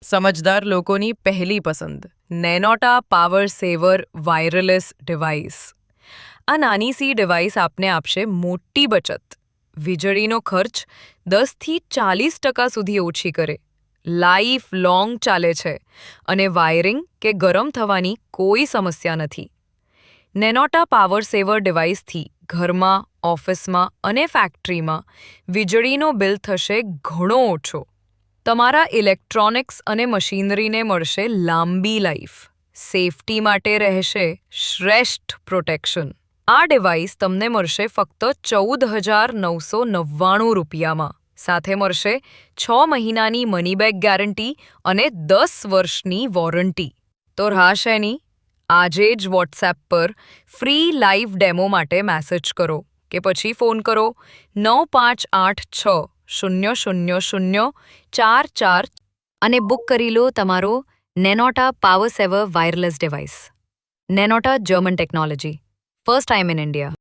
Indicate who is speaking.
Speaker 1: સમજદાર લોકોની પહેલી પસંદ નેનોટા પાવર સેવર વાયરલેસ ડિવાઇસ. આ નાની સી ડિવાઇસ આપને આપશે મોટી બચત, વીજળીનો ખર્ચ 10થી 40% સુધી ઓછી કરે, લાઈફ લોંગ ચાલે છે અને વાયરિંગ કે ગરમ થવાની કોઈ સમસ્યા નથી. નેનોટા પાવર સેવર ડિવાઇસથી ઘરમાં, ઓફિસમાં અને ફેક્ટરીમાં વીજળીનો બિલ થશે ઘણો ઓછો. તમારા ઇલેક્ટ્રોનિક્સ અને મશીનરીને મળશે લાંબી લાઈફ. સેફટી માટે રહેશે શ્રેષ્ઠ પ્રોટેક્શન. આ ડિવાઇસ તમને મળશે ફક્ત 14,999 રૂપિયામાં. સાથે મળશે 6 મહિનાની મની બેક ગેરંટી અને 10 વર્ષની વોરંટી. તો રાહ શેની? આજે જ વોટ્સએપ પર ફ્રી લાઈવ ડેમો માટે મેસેજ કરો કે પછી ફોન કરો 9586 000 444 અને બુક કરી લો તમારો નેનોટા પાવર સેવર વાયરલેસ ડિવાઇસ. નેનોટા German technology, first time in India.